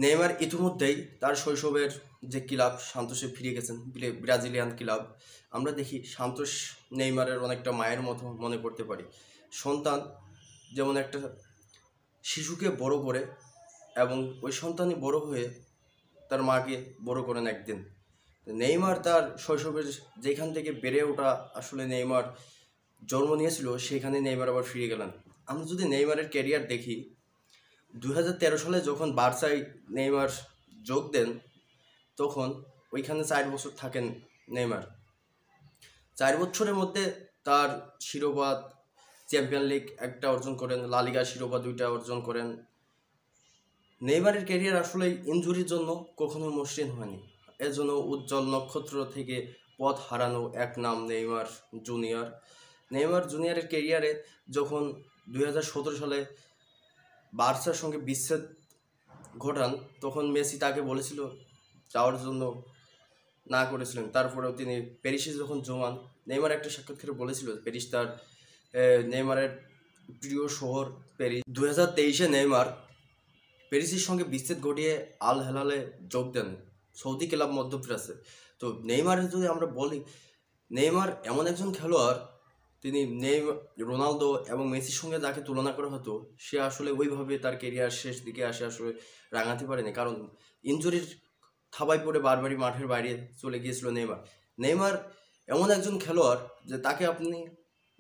Neymar ইতিমধ্যেই তার শৈশবের যে ক্লাব সান্তোসে ফিরে গেছেন, ব্রাজিলিয়ান ক্লাব। আমরা দেখি সান্তোস নেইমারের অনেকটা মায়ের মতো মনে করতে পারি। সন্তান যেমন একটা শিশুকে বড় করে এবং ওই সন্তানই বড় হয়ে তার মাকে বড় করেন একদিন। নেইমার তার শৈশবের যেখান থেকে বেড়ে ওঠা, আসলে নেইমার জন্ম নিয়েছিল সেখানে নেইমার আবার ফিরে গেলেন। আমরা যদি নেইমারের ক্যারিয়ার দেখি, 2013 সালে যখন বার্সায় নেইমার যোগ দেন, তখন ওইখানে 4 বছর থাকেন নেইমার। 4 বছরের মধ্যে তার শিরোপা, চ্যাম্পিয়ন লিগ একটা অর্জন করেন, লা লিগা শিরোপা 2টা অর্জন করেন। নেইমারের ক্যারিয়ার আসলে ইনজুরির জন্য কখনো মসৃণ হয়নি। এর জন্য উজ্জ্বল নক্ষত্র থেকে পথ হারানো এক নাম নেইমার জুনিয়র। নেইমার জুনিয়রের ক্যারিয়ারে যখন 2017 সালে বার্সার সঙ্গে বিচ্ছেদ ঘটান, তখন মেসি তাকে বলেছিল যাওয়ার জন্য, না করেছিলেন। তারপরেও তিনি প্যারিসে যখন জমান, নেইমার একটা সাক্ষাৎকারে বলেছিল প্যারিস তার নেইমারের প্রিয় শহর প্যারিস। 2023-এ নেইমার প্যারিসের সঙ্গে বিচ্ছেদ ঘটিয়ে আল হেলালে যোগ দেন, সৌদি ক্লাব মধ্যপ্রাচ্যে। তো নেইমারের যদি আমরা বলি, নেইমার এমন একজন খেলোয়াড়, তিনি রোনালদো এবং মেসির সঙ্গে যাকে তুলনা করা হতো, সে আসলে ওইভাবে তার কেরিয়ার শেষ দিকে আসলে রাঙাতে পারেনি, কারণ ইনজুরির থাবায় পড়ে বারবারই মাঠের বাইরে চলে গিয়েছিল নেইমার। নেইমার এমন একজন খেলোয়াড় যে তাকে আপনি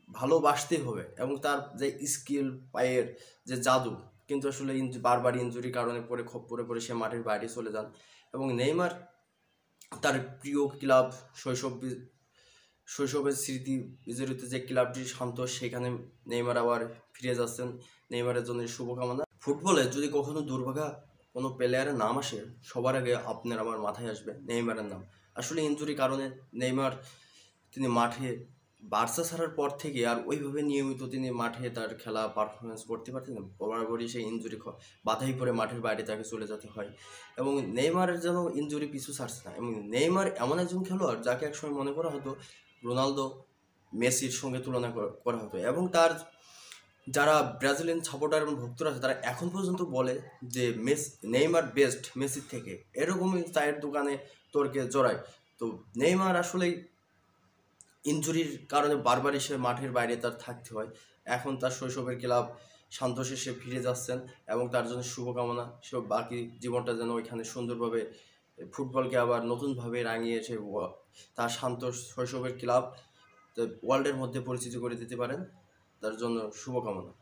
ভালোবাসতেই হবে, এবং তার যে স্কিল, পায়ের যে জাদু, কিন্তু আসলে বারবার ইনজুরির কারণে খপ্পরে পড়ে সে মাঠের বাইরে চলে যান। এবং নেইমার তার প্রিয় ক্লাব, শৈশবের স্মৃতি বিজড়িত যে ক্লাবটি সান্তোস, সেখানে নেইমার আবার ফিরে যাচ্ছেন। নেইমারের জন্য শুভকামনা। ফুটবলে যদি কখনো দুর্ভাগা কোনো প্লেয়ারের নাম আসে, সবার আগে আপনার আমার মাথায় আসবে নেইমারের নাম। আসলে ইনজুরির কারণে নেইমার, তিনি মাঠে বার্সা ছাড়ার পর থেকে আর ওইভাবে নিয়মিত তিনি মাঠে তার খেলা পারফরমেন্স করতে পারতেন না। বরাবরই সেই ইনজুরি বাধাই পড়ে মাঠের বাইরে তাকে চলে যেতে হয়, এবং নেইমারের যেন ইনজুরি পিছু ছাড়ছে না। এবং নেইমার এমন একজন খেলোয়াড় যাকে একসময় মনে করা হতো রোনালদো, মেসির সঙ্গে তুলনা করা হতো, এবং তার যারা ব্রাজিলিয়ান সাপোর্টার এবং ভক্তরা আছে, তারা এখন পর্যন্ত বলে যে নেইমার বেস্ট মেসির থেকে। এরকমই চায়ের দোকানে তর্কে জড়ায়। তো নেইমার আসলেই ইনজুরির কারণে বারবারই সে মাঠের বাইরে তার থাকতে হয়। এখন তার শৈশবের ক্লাব সান্তোসে সে ফিরে যাচ্ছেন, এবং তার জন্য শুভকামনা। সে বাকি জীবনটা যেন ওইখানে সুন্দরভাবে ফুটবলকে আবার নতুনভাবে রাঙিয়ে সে তার সান্তোস শৈশবের ক্লাব ওয়ার্ল্ডের মধ্যে পরিচিতি করে দিতে পারেন। তার জন্য শুভকামনা।